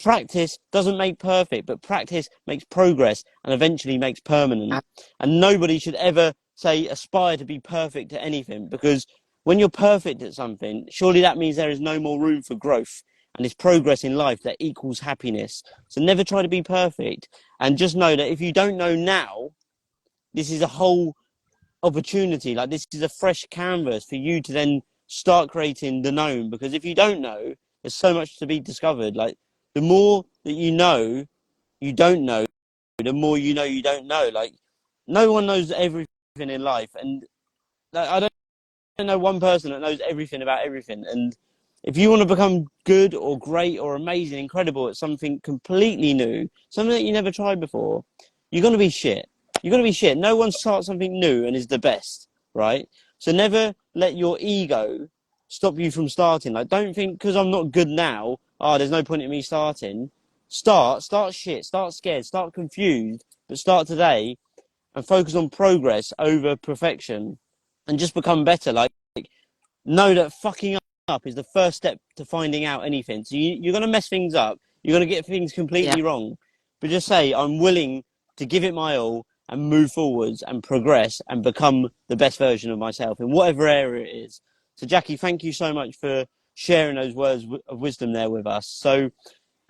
practice doesn't make perfect, but practice makes progress and eventually makes permanent. And nobody should ever say aspire to be perfect at anything, because when you're perfect at something, surely that means there is no more room for growth. And it's progress in life that equals happiness. So never try to be perfect. And just know that if you don't know now, this is a whole opportunity. Like this is a fresh canvas for you to then start creating the known. Because if you don't know, there's so much to be discovered. Like the more that you don't know, the more you don't know. Like no one knows everything in life. And I don't know one person that knows everything about everything. And if you want to become good or great or amazing, incredible at something completely new, something that you never tried before, you're going to be shit. You're going to be shit. No one starts something new and is the best, right? So never let your ego stop you from starting. Like, don't think because I'm not good now, there's no point in me starting. Start shit, start scared, start confused, but start today and focus on progress over perfection and just become better. Like, know that fucking up is the first step to finding out anything. So you're going to mess things up. You're going to get things Yeah. completely wrong. But just say, I'm willing to give it my all and move forwards and progress and become the best version of myself in whatever area it is. So, Jackie, thank you so much for sharing those words of wisdom there with us. So,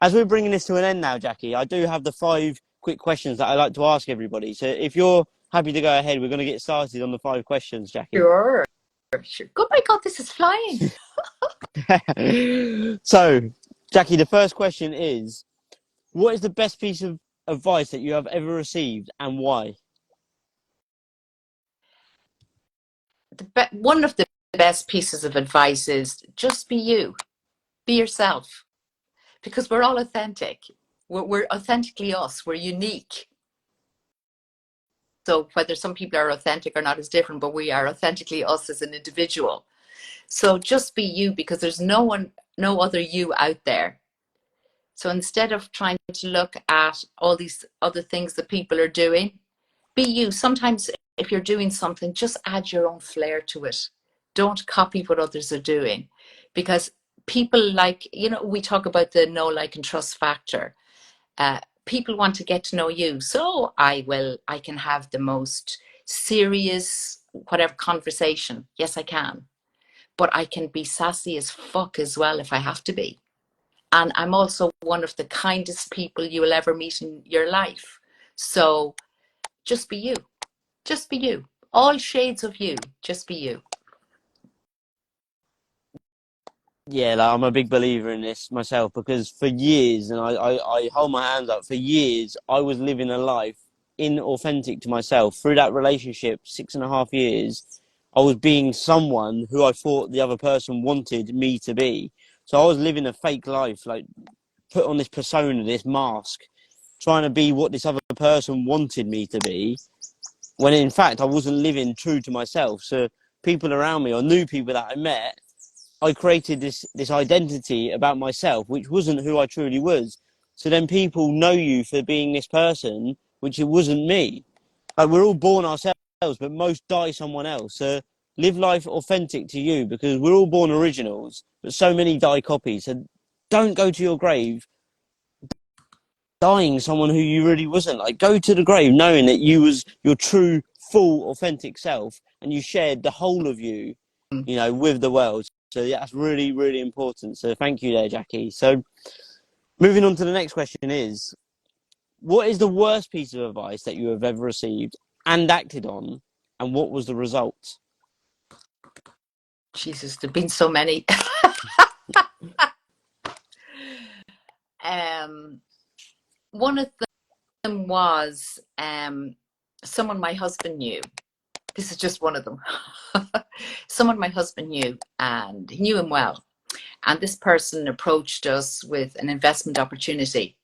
as we're bringing this to an end now, Jackie, I do have the 5 quick questions that I like to ask everybody. So, if you're happy to go ahead, we're going to get started on the 5 questions, Jackie. Sure. Oh my God, this is flying. So, Jackie, the first question is, what is the best piece of advice that you have ever received and why? One of the best pieces of advice is just be you, be yourself, because we're all authentic. We're authentically us. We're unique. So whether some people are authentic or not is different, but we are authentically us as an individual. So just be you, because there's no other you out there. So instead of trying to look at all these other things that people are doing, be you. Sometimes if you're doing something, just add your own flair to it. Don't copy what others are doing, because people we talk about the know, like, and trust factor. people want to get to know you. So I can have the most serious, whatever conversation. Yes, I can. But I can be sassy as fuck as well if I have to be. And I'm also one of the kindest people you will ever meet in your life. So just be you. Just be you. All shades of you. Just be you. Yeah, like, I'm a big believer in this myself because for years, and I hold my hands up, for years, I was living a life inauthentic to myself. Through that relationship, 6.5 years, I was being someone who I thought the other person wanted me to be. So I was living a fake life, like put on this persona, this mask, trying to be what this other person wanted me to be, when in fact I wasn't living true to myself. So people around me or new people that I met, I created this identity about myself, which wasn't who I truly was. So then people know you for being this person, which it wasn't me. Like we're all born ourselves, but most die someone else. So live life authentic to you because we're all born originals, but so many die copies. So don't go to your grave dying someone who you really wasn't. Like go to the grave knowing that you was your true, full, authentic self, and you shared the whole of you, you know, with the world. So yeah, that's really, really important. So thank you there, Jackie. So moving on to the next question is, what is the worst piece of advice that you have ever received and acted on, and what was the result? Jesus, there've been so many. One of them was someone my husband knew. This is just one of them. Someone my husband knew, and he knew him well. And this person approached us with an investment opportunity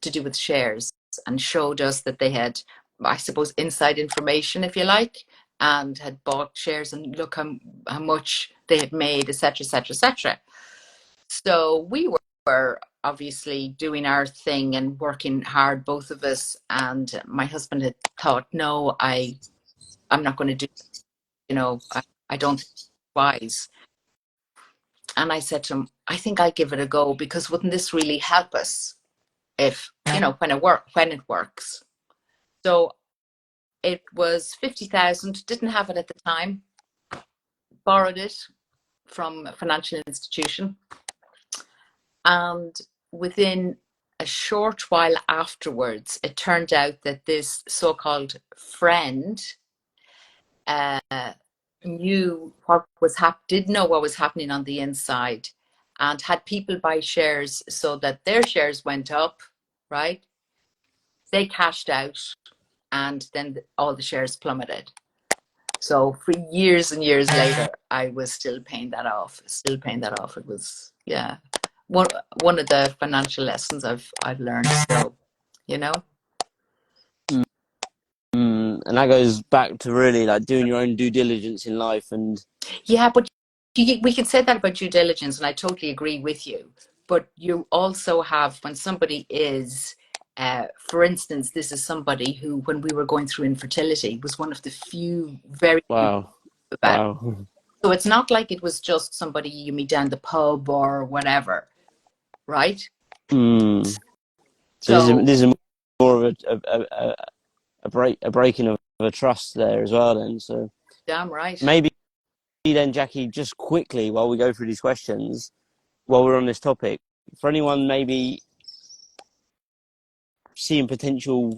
to do with shares and showed us that they had, I suppose, inside information, if you like, and had bought shares and look how much they had made, etc., etc., etc. So we were obviously doing our thing and working hard, both of us. And my husband had thought, no, I'm not going to do, I don't think it's wise. And I said to him, I think I'll give it a go because wouldn't this really help us if, when it works? So it was 50,000, didn't have it at the time, borrowed it from a financial institution. And within a short while afterwards, it turned out that this so-called friend knew did know what was happening on the inside, and had people buy shares so that their shares went up, right? They cashed out, and then all the shares plummeted. So for years and years later, I was still paying that off. It was, yeah, one of the financial lessons I've learned. So, you know. And that goes back to really like doing your own due diligence in life. And Yeah, but we can say that about due diligence, and I totally agree with you. But you also have, when somebody is, for instance, this is somebody who, when we were going through infertility, was one of the few, very few wow, about. wow. So it's not like it was just somebody you meet down the pub or whatever, right? Mm. So So this is more of a breaking of a trust there as well. Then so damn right. maybe then Jackie, just quickly while we go through these questions, while we're on this topic, for anyone maybe seeing potential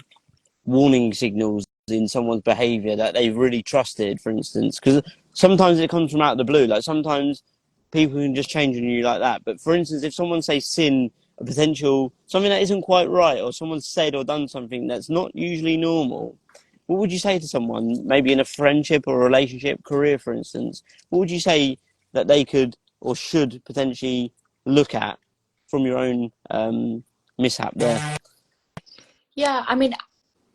warning signals in someone's behavior that they've really trusted, for instance, because sometimes it comes from out of the blue. Like sometimes people can just change on you like that. But for instance, if someone says sin a potential something that isn't quite right, or someone's said or done something that's not usually normal, what would you say to someone, maybe in a friendship or a relationship, career, for instance? What would you say that they could or should potentially look at from your own mishap there? Yeah, I mean,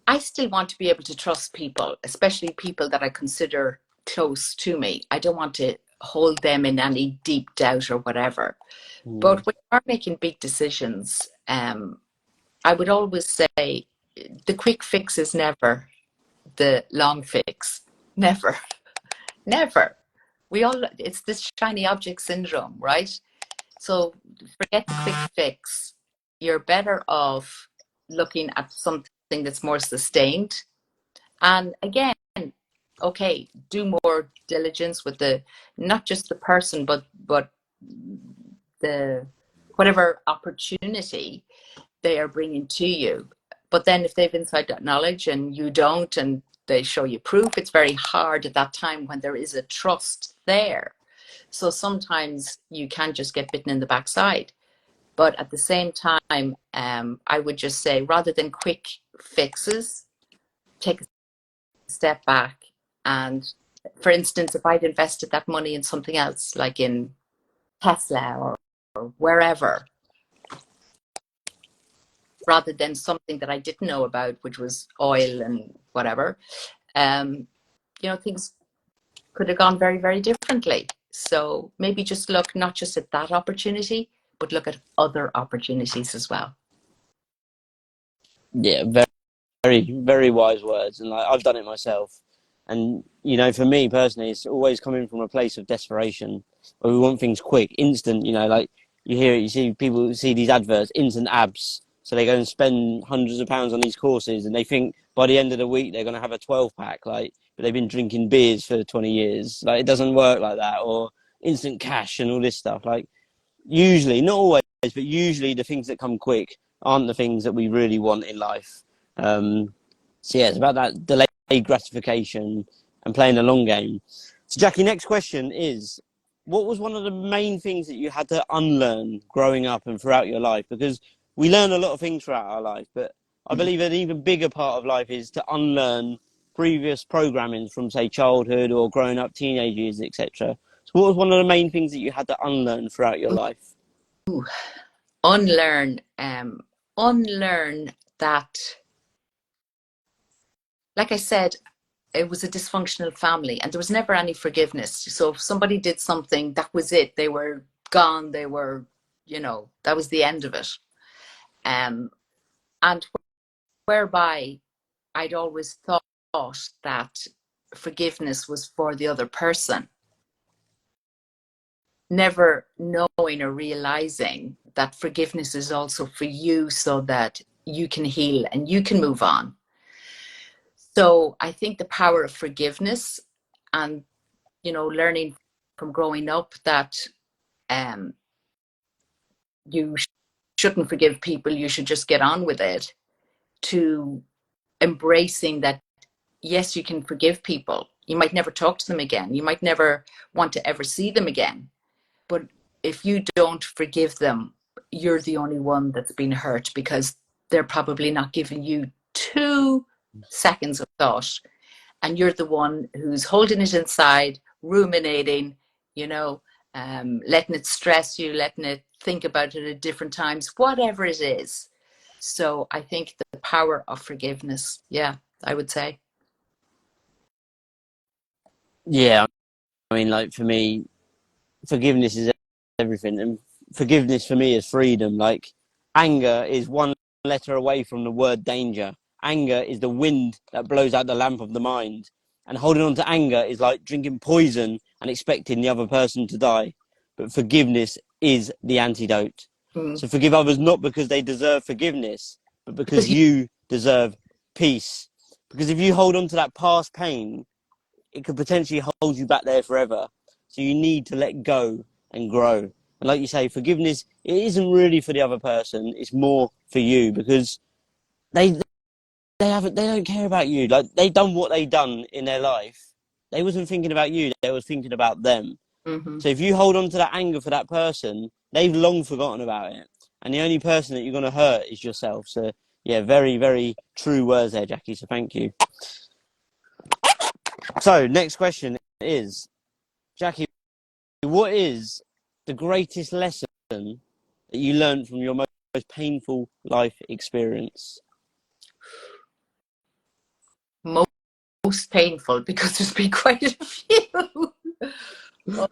I still want to be able to trust people, especially people that I consider close to me. I don't want to hold them in any deep doubt or whatever. Mm. But when you are making big decisions, I would always say the quick fix is never the long fix. Never, never. It's this shiny object syndrome, right? So forget the quick fix. You're better off looking at something that's more sustained. And again, okay, do more diligence with the, not just the person, but the whatever opportunity they are bringing to you. But then if they've inside that knowledge and you don't, and they show you proof, it's very hard at that time when there is a trust there. So sometimes you can just get bitten in the backside. But at the same time, I would just say, rather than quick fixes, take a step back. And for instance, if I'd invested that money in something else, like in Tesla or wherever, rather than something that I didn't know about, which was oil and whatever, things could have gone very, very differently. So maybe just look not just at that opportunity, but look at other opportunities as well. Yeah, very, very wise words, and like, I've done it myself. And for me personally, it's always coming from a place of desperation, where we want things quick, instant. Like you hear it, you see people see these adverts, instant abs. So they go and spend hundreds of pounds on these courses, and they think by the end of the week they're going to have a 12-pack. Like, but they've been drinking beers for 20 years. Like, it doesn't work like that. Or instant cash and all this stuff. Like, usually, not always, but usually the things that come quick aren't the things that we really want in life. So yeah, it's about that delayed gratification and playing the long game. So Jackie, next question is, what was one of the main things that you had to unlearn growing up and throughout your life? Because we learn a lot of things throughout our life, but I believe an even bigger part of life is to unlearn previous programming from, say, childhood or growing up, teenage years, etc. So what was one of the main things that you had to unlearn throughout your life? Ooh, unlearn that, like I said, it was a dysfunctional family and there was never any forgiveness. So if somebody did something, that was it. They were gone. They were, that was the end of it. And whereby I'd always thought that forgiveness was for the other person, never knowing or realizing that forgiveness is also for you so that you can heal and you can move on. So I think the power of forgiveness and, learning from growing up that um, you shouldn't forgive people, you should just get on with it, to embracing that, yes, you can forgive people. You might never talk to them again. You might never want to ever see them again. But if you don't forgive them, you're the only one that's been hurt, because they're probably not giving you 2 seconds of thought. And you're the one who's holding it inside, ruminating, letting it stress you, letting it think about it at different times, whatever it is. So I think the power of forgiveness, yeah, I would say. Yeah, I mean, like for me, forgiveness is everything, and forgiveness for me is freedom. Like, anger is one letter away from the word danger. Anger is the wind that blows out the lamp of the mind, and holding on to anger is like drinking poison and expecting the other person to die. But forgiveness is the antidote. Mm. So forgive others not because they deserve forgiveness, but because Because you, you deserve peace. Because if you hold on to that past pain, it could potentially hold you back there forever. So you need to let go and grow. And like you say, forgiveness, it isn't really for the other person. It's more for you, because they they don't care about you. Like, they done what they done in their life. They wasn't thinking about you. They was thinking about them. mm-hmm. So if you hold on to that anger for that person, they've long forgotten about it. And the only person that you're going to hurt is yourself. So yeah, very, very true words there, Jackie. So thank you. So next question is, Jackie, what is the greatest lesson that you learned from your most painful life experience? Most painful, because there's been quite a few. Oh,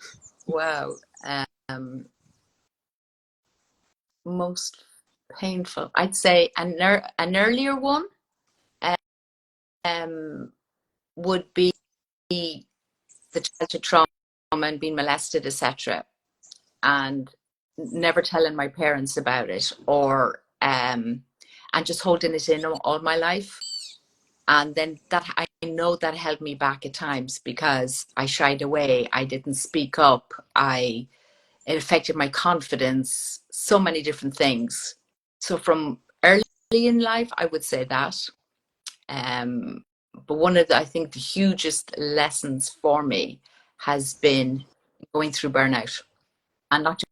wow. Um, Most painful, I'd say an earlier one um, would be the childhood trauma and being molested, etc., and never telling my parents about it, or and just holding it in all my life. And then that, I know that held me back at times because I shied away. I didn't speak up. It affected my confidence, so many different things. So from early in life, I would say that. Um, but one of the, I think the hugest lessons for me has been going through burnout, and not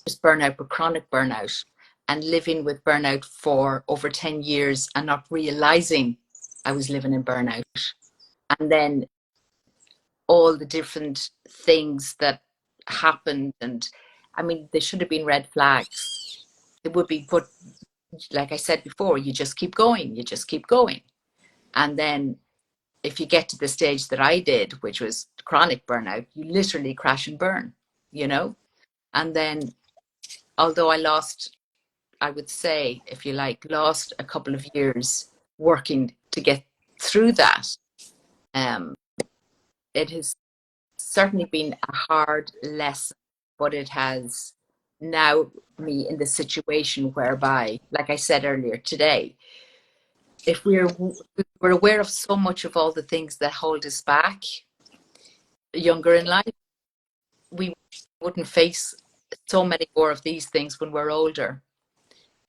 just burnout, but chronic burnout, and living with burnout for over 10 years and not realizing I was living in burnout. And then all the different things that happened. And I mean, there should have been red flags. It would be, but like I said before, you just keep going, you just keep going. And then if you get to the stage that I did, which was chronic burnout, you literally crash and burn, you know? And then, although I lost, I would say, if you like, lost a couple of years working to get through that, um, it has certainly been a hard lesson, but it has now me in the situation whereby, like I said earlier today, if we're aware of so much of all the things that hold us back younger in life, we wouldn't face so many more of these things when we're older.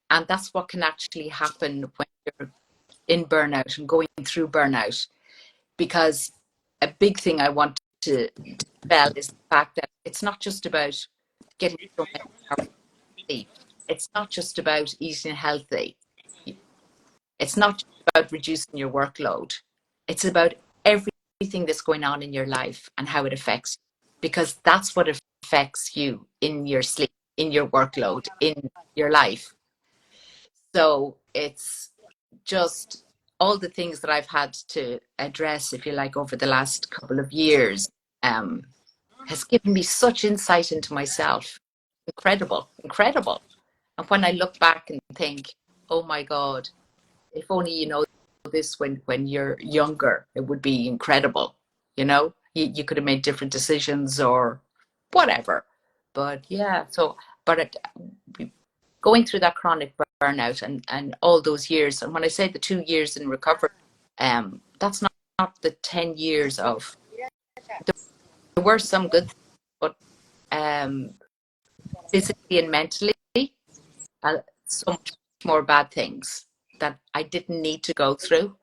And that's what can actually happen when you're in burnout and going through burnout. Because a big thing I want to dispel is the fact that it's not just about getting so many hours of sleep. It's not just about eating healthy. It's not just about reducing your workload. It's about everything that's going on in your life and how it affects you. Because that's what affects you in your sleep, in your workload, in your life. So it's just all the things that I've had to address, if you like, over the last couple of years, has given me such insight into myself. Incredible, incredible. And when I look back and think, oh my God, if only you know this when you're younger, it would be incredible. You know, you could have made different decisions or whatever. But yeah, so, but going through that chronic burnout and all those years, and when I say the 2 years in recovery, that's not the 10 years of, there were some good things, but physically and mentally, so much more bad things that I didn't need to go through.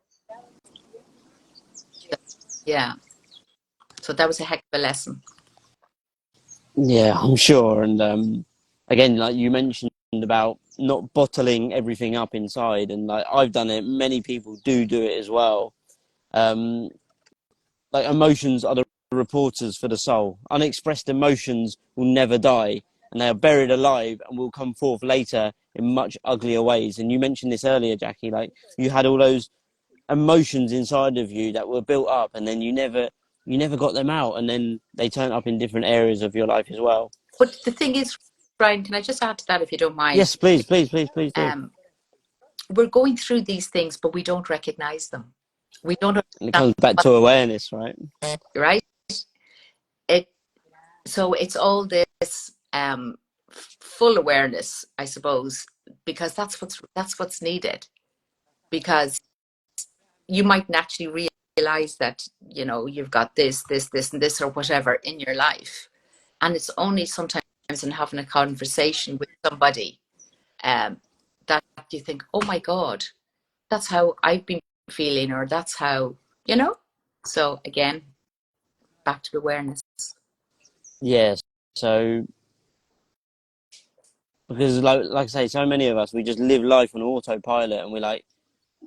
So, yeah. So that was a heck of a lesson. Yeah, I'm sure. And again, like you mentioned about not bottling everything up inside, and like I've done it, many people do it as well. Um, like emotions are the reporters for the soul. Unexpressed emotions will never die, and they are buried alive and will come forth later in much uglier ways. And you mentioned this earlier, Jackie, like you had all those emotions inside of you that were built up, and then you never got them out, and then they turn up in different areas of your life as well. But the thing is, Brian, can I just add to that if you don't mind? Yes, please, please, please, please do. We're going through these things, but we don't recognize them. We don't And it comes back to awareness, right? right? It so it's all this full awareness, I suppose, because that's what's needed. Because you might naturally realize that you've got this, and this, or whatever in your life, and it's only sometimes in having a conversation with somebody that you think, oh my God, that's how I've been feeling, or that's how, so again, back to awareness. Yes. So because like I say, so many of us, we just live life on autopilot, and we're like,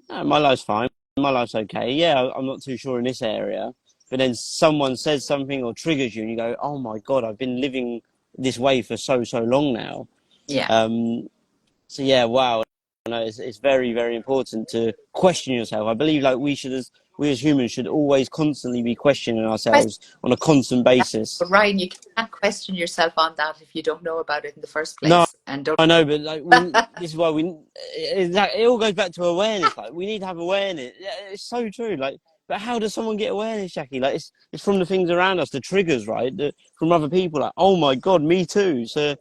oh, my life's fine, my life's okay. Yeah, I'm not too sure in this area, but then someone says something or triggers you, and you go, oh my God, I've been living this way for so long now. Yeah. So yeah, wow. No, it's very, very important to question yourself. I believe like we as humans should always constantly be questioning ourselves on a constant basis. But Ryan, you can't question yourself on that if you don't know about it in the first No, place, and don't. I know, but like this is why it all goes back to awareness. Like we need to have awareness. Yeah, it's so true. Like, but how does someone get awareness, Jackie? Like it's from the things around us, the triggers, right? From other people. Like, oh my God, me too. So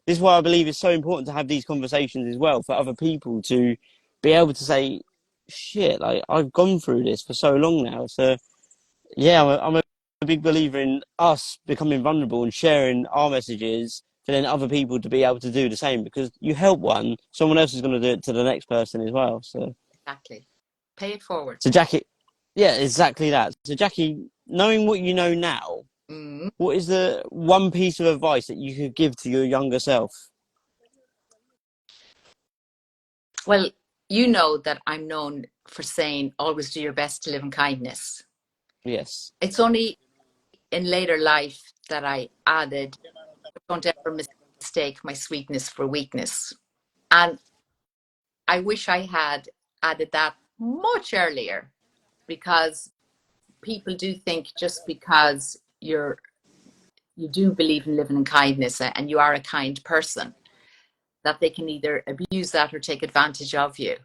this is why I believe it's so important to have these conversations as well for other people to be able to say, shit, like I've gone through this for so long now. So yeah, I'm a big believer in us becoming vulnerable and sharing our messages for then other people to be able to do the same, because you help one, someone else is going to do it to the next person as well. So Exactly. Pay it forward. so Jackie, yeah, exactly that. So Jackie, knowing what you know now, Mm. what is the one piece of advice that you could give to your younger self? Well, you know that I'm known for saying always do your best to live in kindness. Yes. It's only in later life that I added, don't ever mistake my sweetness for weakness. And I wish I had added that much earlier, because people do think just because you do believe in living in kindness and you are a kind person, that they can either abuse that or take advantage of you.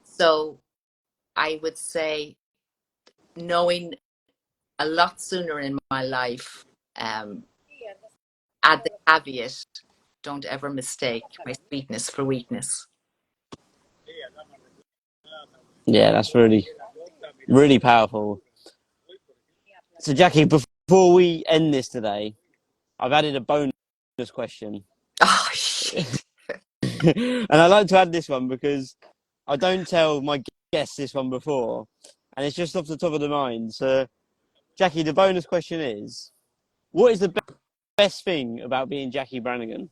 So I would say, knowing a lot sooner in my life, add the caveat, don't ever mistake my sweetness for weakness. Yeah, that's really, really powerful. So Jackie, before we end this today, I've added a bonus question. Oh, shit. And I like to add this one because I don't tell my guests this one before, and it's just off the top of the mind. So, Jackie, the bonus question is: what is the best thing about being Jacquie Branagan?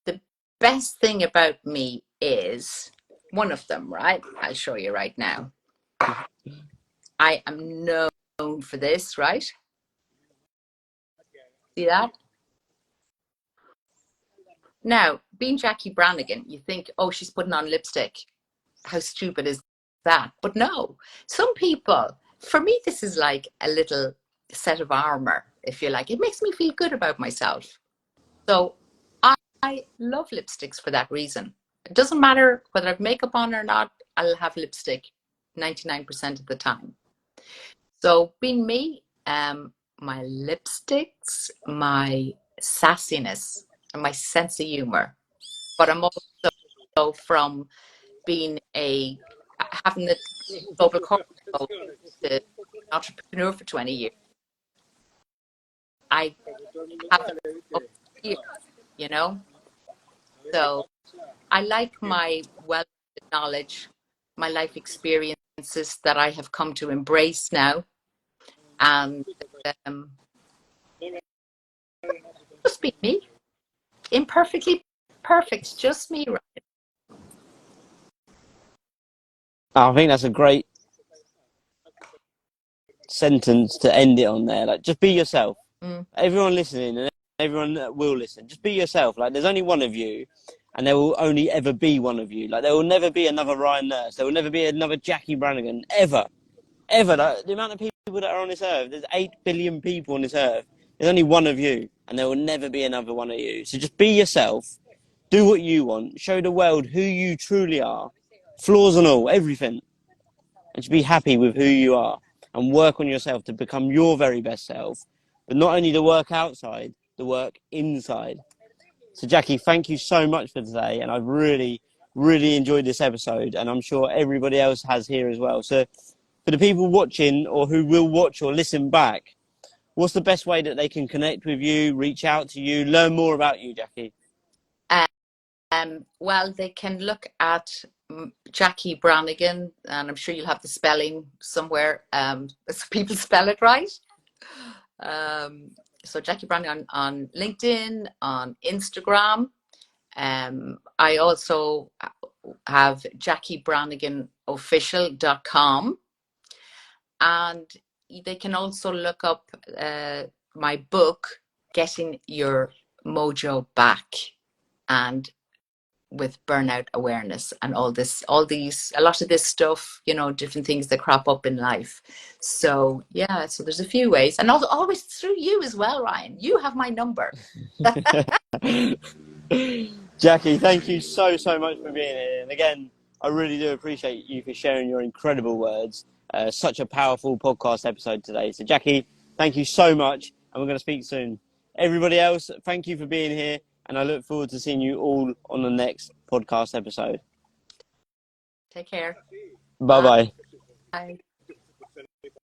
The best thing about me is one of them, right? I'll show you right now. I am known for this, right? See that? Now, being Jacquie Branagan, you think, oh, she's putting on lipstick. How stupid is that? But no, some people, for me, this is like a little set of armor, if you like. It makes me feel good about myself. So I love lipsticks for that reason. It doesn't matter whether I've makeup on or not, I'll have lipstick 99% of the time. So being me, my lipsticks, my sassiness, and my sense of humor. But I'm also from being having the global corporate to entrepreneur for 20 years. I have years, you know. So I like my wealth of knowledge, my life experiences that I have come to embrace now, and um, just be me, imperfectly perfect, just me. I think that's a great sentence to end it on there. Like, just be yourself. Mm. Everyone listening and everyone that will listen, just be yourself. Like, there's only one of you, and there will only ever be one of you. Like, there will never be another Ryan Nurse. There will never be another Jacquie Branagan, ever. Ever. Like, the amount of people that are on this earth, there's 8 billion people on this earth. There's only one of you, and there will never be another one of you. So just be yourself. Do what you want. Show the world who you truly are. Flaws and all, everything. And just be happy with who you are. And work on yourself to become your very best self. But not only the work outside, the work inside. So Jacquie, thank you so much for today. And I've really, really enjoyed this episode. And I'm sure everybody else has here as well. So for the people watching or who will watch or listen back, what's the best way that they can connect with you, reach out to you, learn more about you, Jacquie? Well, they can look at Jacquie Branagan, and I'm sure you'll have the spelling somewhere, so people spell it right. So Jacquie Branagan on LinkedIn, on Instagram. I also have JacquieBranaganOfficial.com, and they can also look up my book, Getting Your Mojo Back, and with burnout awareness and a lot of this stuff, different things that crop up in life. So yeah, so there's a few ways, and also always through you as well, Ryan. You have my number. Jacquie, thank you so, so much for being here. And again, I really do appreciate you for sharing your incredible words. Such a powerful podcast episode today. So Jacquie, thank you so much, and we're going to speak soon. Everybody else, thank you for being here, and I look forward to seeing you all on the next podcast episode. Take care. Bye bye. Bye.